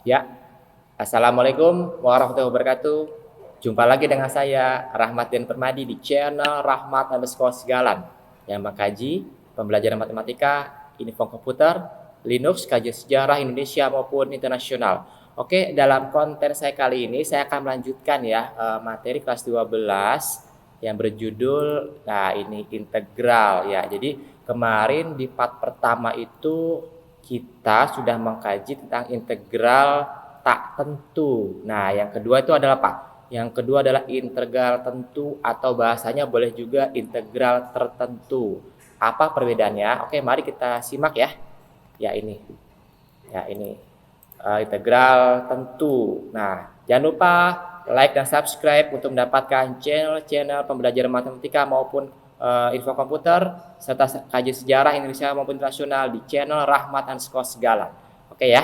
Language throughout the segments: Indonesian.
Ya, Assalamualaikum warahmatullahi wabarakatuh. Jumpa lagi dengan saya, Rahmat dan Permadi di channel Rahmat underscore Segalan yang mengkaji pembelajaran matematika, info komputer, Linux, kajian sejarah Indonesia maupun internasional. Oke, dalam konten saya kali ini saya akan melanjutkan ya materi kelas 12 yang berjudul ini integral ya. Jadi kemarin di part pertama itu kita sudah mengkaji tentang integral tak tentu. Nah, yang kedua itu adalah apa? Yang kedua adalah integral tentu atau bahasanya boleh juga integral tertentu. Apa perbedaannya? Oke, mari kita simak ya. Ya ini. Ya ini. Integral tentu. Nah, jangan lupa like dan subscribe untuk mendapatkan channel-channel pembelajaran matematika maupun info komputer serta kajian sejarah Indonesia maupun internasional di channel Rahmat underscore Segalan. Oke ya.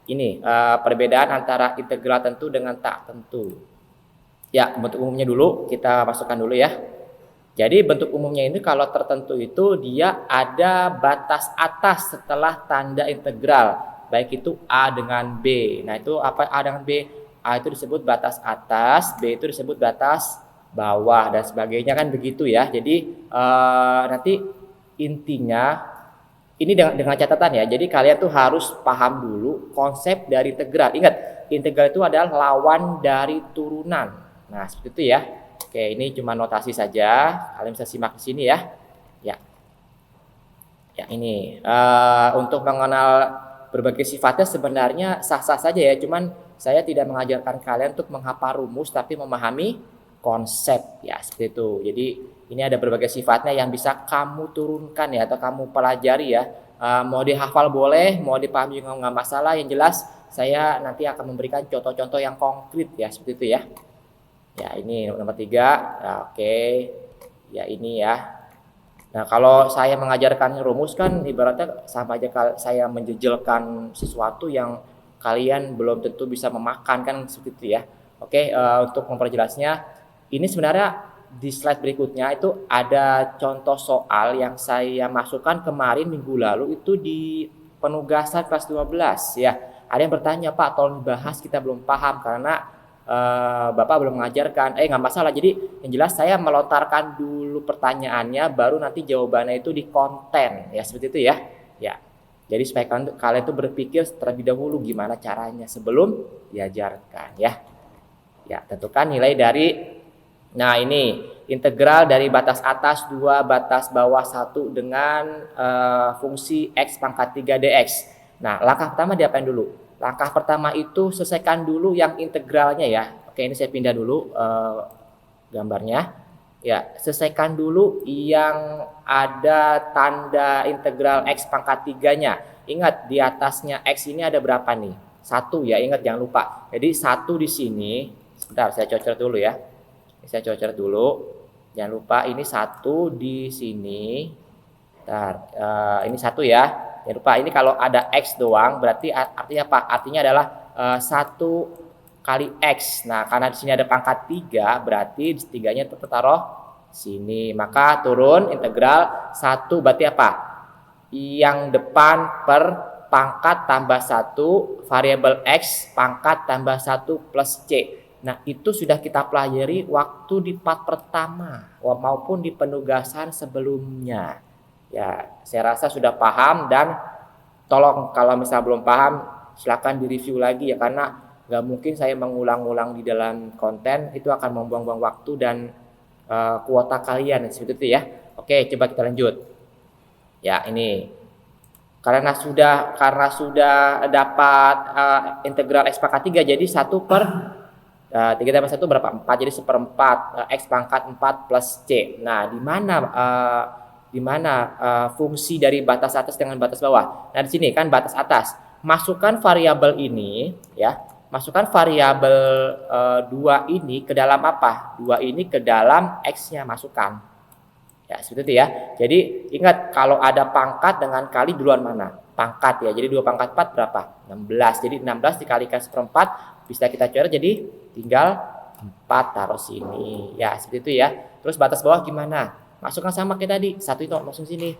Ini perbedaan antara integral tentu dengan tak tentu. Ya, bentuk umumnya dulu kita masukkan dulu ya. Jadi bentuk umumnya ini kalau tertentu itu dia ada batas atas setelah tanda integral, baik itu A dengan B. Nah, itu apa A dengan B? A itu disebut batas atas, B itu disebut batas bawah dan sebagainya kan begitu ya. Jadi nanti intinya ini dengan catatan ya. Jadi kalian tuh harus paham dulu konsep dari integral. Ingat, integral itu adalah lawan dari turunan. Nah, seperti itu ya. Oke, ini cuma notasi saja. Kalian bisa simak di sini ya. Ya, ya ini untuk mengenal berbagai sifatnya sebenarnya sah-sah saja ya. Cuman saya tidak mengajarkan kalian untuk menghafal rumus, tapi memahami konsep ya seperti itu. Jadi ini ada berbagai sifatnya yang bisa kamu turunkan ya atau kamu pelajari ya. Mau dihafal boleh, mau dipahami juga nggak masalah. Yang jelas saya nanti akan memberikan contoh-contoh yang konkret ya seperti itu ya. Ya ini nomor 3. Ya, oke. Ya ini ya. Nah, kalau saya mengajarkan rumus kan ibaratnya sama aja saya menjejelkan sesuatu yang kalian belum tentu bisa memakan kan seperti itu ya. Oke, untuk memperjelasnya, ini sebenarnya di slide berikutnya itu ada contoh soal yang saya masukkan kemarin minggu lalu itu di penugasan kelas 12 ya. Ada yang bertanya, Pak, tolong dibahas, kita belum paham karena Bapak belum mengajarkan. Nggak masalah. Jadi yang jelas saya melontarkan dulu pertanyaannya, baru nanti jawabannya itu di konten. Ya seperti itu ya. Ya. Jadi supaya kalian itu berpikir terlebih dahulu gimana caranya sebelum diajarkan ya. Ya, tentukan nilai dari ini integral dari batas atas 2 batas bawah 1 dengan fungsi x pangkat 3 dx. Nah, langkah pertama diapain dulu? Langkah pertama itu selesaikan dulu yang integralnya ya. Oke, ini saya pindah dulu gambarnya. Ya, selesaikan dulu yang ada tanda integral x pangkat 3-nya. Ingat, di atasnya x ini ada berapa nih? 1 ya, ingat jangan lupa. Jadi 1 di sini. Sebentar, saya coret dulu ya. Saya coret dulu. Jangan lupa ini 1 di sini. Bentar, ini 1 ya. Jangan lupa ini kalau ada X doang berarti artinya apa? Artinya adalah 1 kali X. Nah, karena di sini ada pangkat 3 berarti di 3-nya taruh sini. Maka turun integral 1 berarti apa? Yang depan per pangkat tambah 1 variabel X pangkat tambah 1 plus C. Nah, itu sudah kita pelajari waktu di part pertama maupun di penugasan sebelumnya. Ya, saya rasa sudah paham dan tolong kalau misalnya belum paham silakan direview lagi ya karena nggak mungkin saya mengulang-ulang di dalam konten itu akan membuang-buang waktu dan kuota kalian seperti itu ya. Oke, coba kita lanjut. Ya, ini karena sudah dapat integral x pangkat 3 jadi 1 per 3 tambah 1 berapa? 4 jadi 1/4 x pangkat 4 plus c. Nah, di mana fungsi dari batas atas dengan batas bawah. Nah, di sini kan batas atas. Masukkan variabel ini ya. Masukkan variabel 2 ini ke dalam apa? 2 ini ke dalam x-nya masukkan. Ya, seperti itu ya. Jadi ingat kalau ada pangkat dengan kali duluan mana? Pangkat ya. Jadi 2 pangkat 4 berapa? 16. Jadi 16 dikalikan 1/4 bisa kita coret jadi tinggal 4 taruh sini. Ya, seperti itu ya. Terus batas bawah gimana? Masukkan sama kayak tadi. 1 itu masuk sini.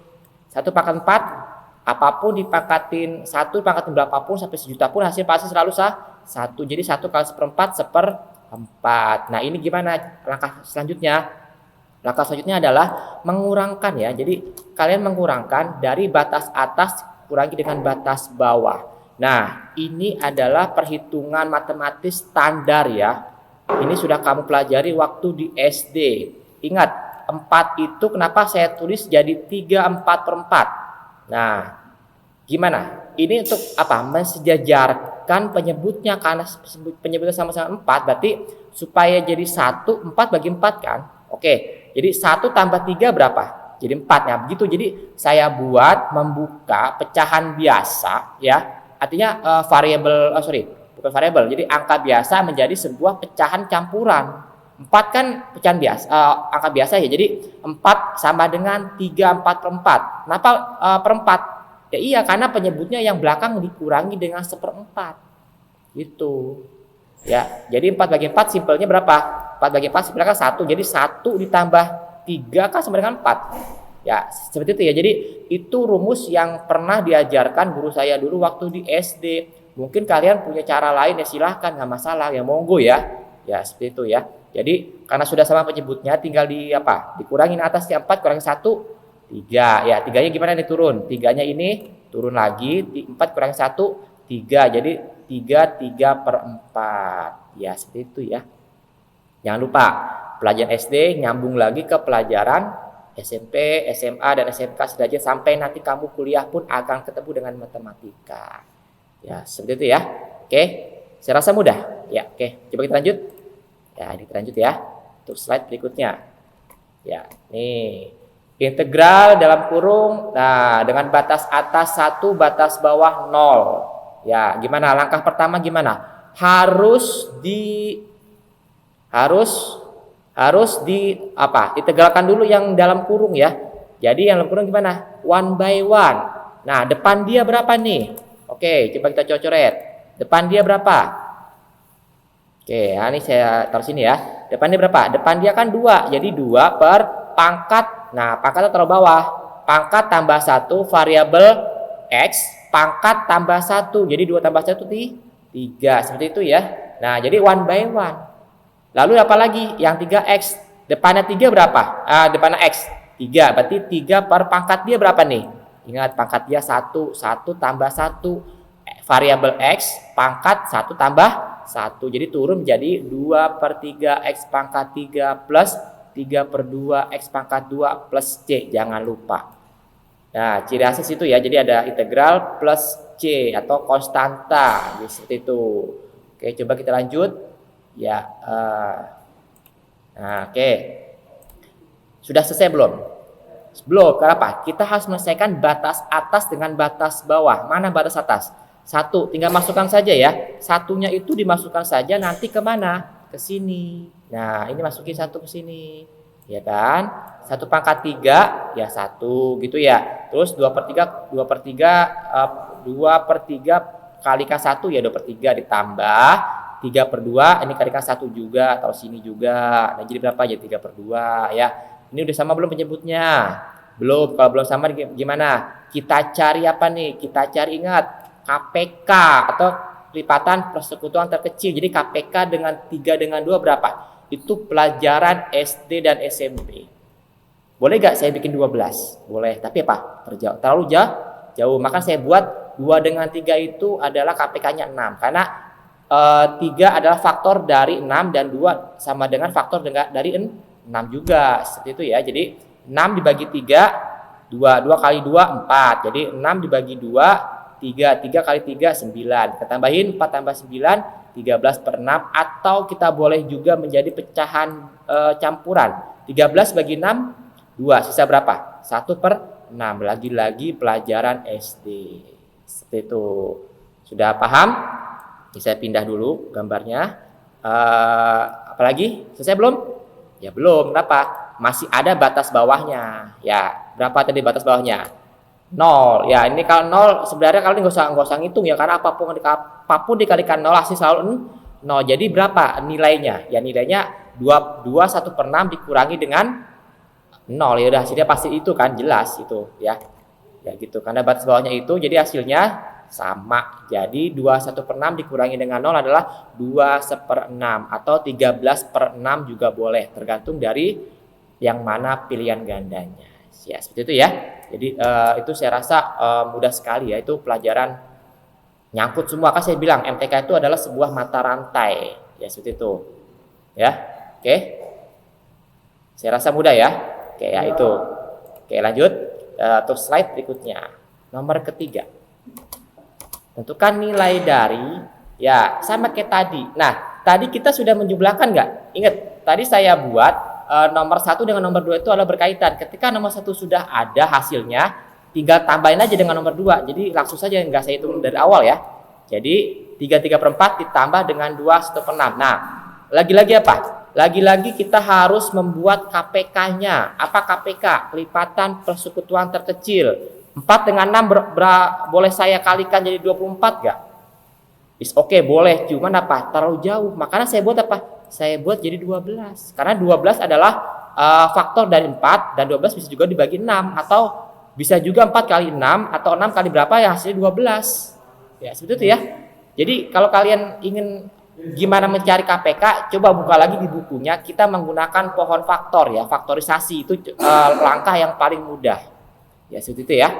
1 pangkat 4 Apapun dipangkatin 1, pangkatin berapapun sampai sejuta pun hasil pasti selalu 1. Jadi 1 kali 1/4. Nah, ini gimana langkah selanjutnya? Langkah selanjutnya adalah mengurangkan ya. Jadi kalian mengurangkan dari batas atas kurangi dengan batas bawah. Nah, ini adalah perhitungan matematis standar ya. Ini sudah kamu pelajari waktu di SD. Ingat, 4 itu kenapa saya tulis jadi 3/4/4. Nah, gimana? Ini untuk apa? Mensejajarkan penyebutnya, karena penyebutnya sama-sama 4, berarti supaya jadi 1, 4 bagi 4 kan? Oke, jadi 1 tambah 3 berapa? Jadi 4 ya, begitu. Jadi saya buat membuka pecahan biasa ya. Artinya bukan variabel. Jadi angka biasa menjadi sebuah pecahan campuran. 4 kan pecahan biasa, angka biasa ya. Jadi 4 sama dengan 3/4/4. Kenapa perempat? Ya iya, karena penyebutnya yang belakang dikurangi dengan 1/4. Gitu. Ya, jadi 4 bagi 4 simpelnya berapa? 4 bagi 4 simpelnya kan 1. Jadi 1 ditambah 3 kan sama dengan 4. Ya, seperti itu ya. Jadi itu rumus yang pernah diajarkan guru saya dulu waktu di SD. Mungkin kalian punya cara lain ya, silahkan, nggak masalah ya, monggo ya. Ya, seperti itu ya. Jadi karena sudah sama penyebutnya, tinggal dikurangin atasnya 4 kurangi 1, 3. Ya, 3-nya gimana nih turun? 3-nya ini turun lagi, 4 kurangi 1, 3. Jadi 3/4. Ya, seperti itu ya. Jangan lupa, pelajaran SD nyambung lagi ke pelajaran SMP, SMA, dan SMK sedaja sampai nanti kamu kuliah pun akan ketemu dengan matematika. Ya, seperti itu ya. Oke, saya rasa mudah. Ya, oke. Coba kita lanjut. Ya, ini kita lanjut ya. Untuk slide berikutnya. Ya, nih. Integral dalam kurung, nah dengan batas atas 1, batas bawah 0. Ya, gimana? Langkah pertama gimana? Harus integralkan dulu yang dalam kurung ya. Jadi yang dalam kurung gimana? 1 by 1. Nah, depan dia berapa nih? Oke, coba kita coret. Depan dia berapa? Oke, nah ini saya taruh sini ya. Depan dia berapa? Depan dia kan 2. Jadi 2 per pangkat. Nah, pangkatnya taruh bawah. Pangkat tambah 1 variabel X, pangkat tambah 1. Jadi 2 tambah 1 3. Seperti itu ya. Nah, jadi 1 by 1. Lalu apa lagi? Yang 3X. Depannya 3 berapa? Depannya X. 3. Berarti 3 per pangkat dia berapa nih? Ingat, pangkat dia 1. 1 tambah 1. Variabel X, pangkat 1 tambah 1. Jadi turun menjadi 2/3 X pangkat 3 plus 3/2 X pangkat 2 plus C. Jangan lupa. Nah, ciri khasnya situ ya. Jadi ada integral plus C atau konstanta. Jadi seperti itu. Oke, coba kita lanjut. Ya, nah, oke. Sudah selesai belum? Belum. Kenapa? Kita harus menyelesaikan batas atas dengan batas bawah. Mana batas atas? 1, tinggal masukkan saja ya. 1-nya itu dimasukkan saja, nanti kemana? Ke sini. Nah, ini masukin 1 ke sini. Ya kan? 1 pangkat 3, ya 1 gitu ya. Terus 2/3 kalikan 1 ya 2/3 ditambah 3/2, ini kalikan 1 juga, atau sini juga. Nah, jadi berapa? Jadi 3/2 ya. Ini udah sama belum penyebutnya? Belum. Kalau belum sama gimana? Kita cari apa nih? Kita cari, ingat, KPK atau kelipatan persekutuan terkecil. Jadi KPK dengan 3 dengan 2 berapa? Itu pelajaran SD dan SMP. Boleh gak saya bikin 12? Boleh, tapi apa? Terlalu jauh. Maka saya buat 2 dengan 3 itu adalah KPK-nya 6. Karena 3 adalah faktor dari 6 dan 2 sama dengan faktor dari 6 juga. Seperti itu ya. Jadi 6 dibagi 3, 2 kali 2, 4. Jadi 6 dibagi 2, 3 kali 3, 9. Kita tambahin 4 tambah 9, 13/6. Atau kita boleh juga menjadi pecahan campuran. 13 bagi 6, 2. Sisa berapa? 1/6. Lagi-lagi pelajaran SD. Seperti itu. Sudah paham? Ini saya pindah dulu gambarnya. Apalagi? Selesai belum? Ya belum. Kenapa? Masih ada batas bawahnya. Ya, berapa tadi batas bawahnya? 0. Ya, ini kalau 0 sebenarnya kalian nggak usah ngitung ya, karena apapun dikalikan 0 hasil selalu 0. Jadi berapa nilainya? Ya, nilainya 1/6 dikurangi dengan 0. Ya udah, hasilnya pasti itu kan, jelas itu ya. Ya gitu, karena batas bawahnya itu jadi hasilnya sama. Jadi 21/6 dikurangi dengan 0 adalah 2/6 atau 13/6 juga boleh, tergantung dari yang mana pilihan gandanya. Ya, seperti itu ya. Jadi itu saya rasa mudah sekali ya, itu pelajaran nyangkut semua. Kan saya bilang MTK itu adalah sebuah mata rantai. Ya, seperti itu. Ya. Oke. Saya rasa mudah ya. Oke, ya itu. Oke, lanjut. Untuk slide berikutnya. Nomor ketiga. Tentukan nilai dari, ya sama kayak tadi. Nah, tadi kita sudah menjumlahkan nggak? Ingat, tadi saya buat nomor 1 dengan nomor 2 itu adalah berkaitan. Ketika nomor 1 sudah ada hasilnya, tinggal tambahin aja dengan nomor 2. Jadi langsung saja, nggak saya hitung dari awal ya. Jadi 3/4 ditambah dengan 2/6. Nah, lagi-lagi apa? Lagi-lagi kita harus membuat KPK-nya. Apa KPK? Kelipatan persekutuan terkecil. 4 dengan 6 boleh saya kalikan jadi 24 gak? Oke, boleh. Cuman apa? Terlalu jauh. Makanya saya buat apa? Saya buat jadi 12. Karena 12 adalah faktor dari 4. Dan 12 bisa juga dibagi 6. Atau bisa juga 4 kali 6. Atau 6 kali berapa yang hasilnya 12. Ya, seperti itu ya. Jadi kalau kalian ingin gimana mencari KPK, coba buka lagi di bukunya. Kita menggunakan pohon faktor ya, faktorisasi itu langkah yang paling mudah. Ya seperti itu ya.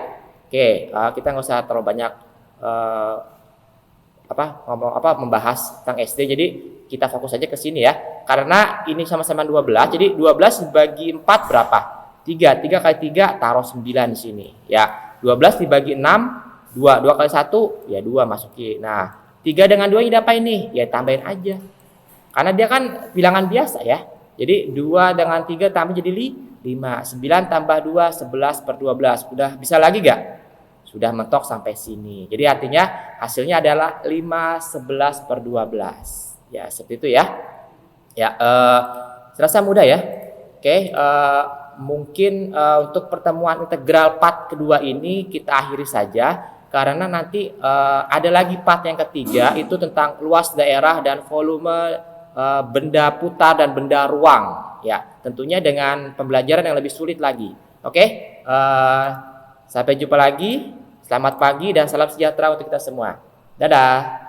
Oke, kita nggak usah terlalu banyak membahas tentang SD. Jadi kita fokus aja ke sini ya. Karena ini sama-sama 12. Jadi 12 dibagi 4 berapa? 3. 3 kali 3 taruh 9 di sini. Ya, 12 dibagi 6 2. 2 kali 1 ya 2 masukin. Nah, 3 dengan 2 ini apa ini? Ya tambahin aja. Karena dia kan bilangan biasa ya. Jadi 2 dengan 3 tambah jadi 5. 9 tambah 2, 11/12. Udah bisa lagi gak? Sudah mentok sampai sini. Jadi artinya hasilnya adalah 5 11/12. Ya seperti itu ya. Ya, serasa mudah ya. Oke, mungkin untuk pertemuan integral part kedua ini kita akhiri saja. Karena nanti ada lagi part yang ketiga, itu tentang luas daerah dan volume benda putar dan benda ruang. Ya, tentunya dengan pembelajaran yang lebih sulit lagi. Oke, sampai jumpa lagi. Selamat pagi dan salam sejahtera untuk kita semua. Dadah.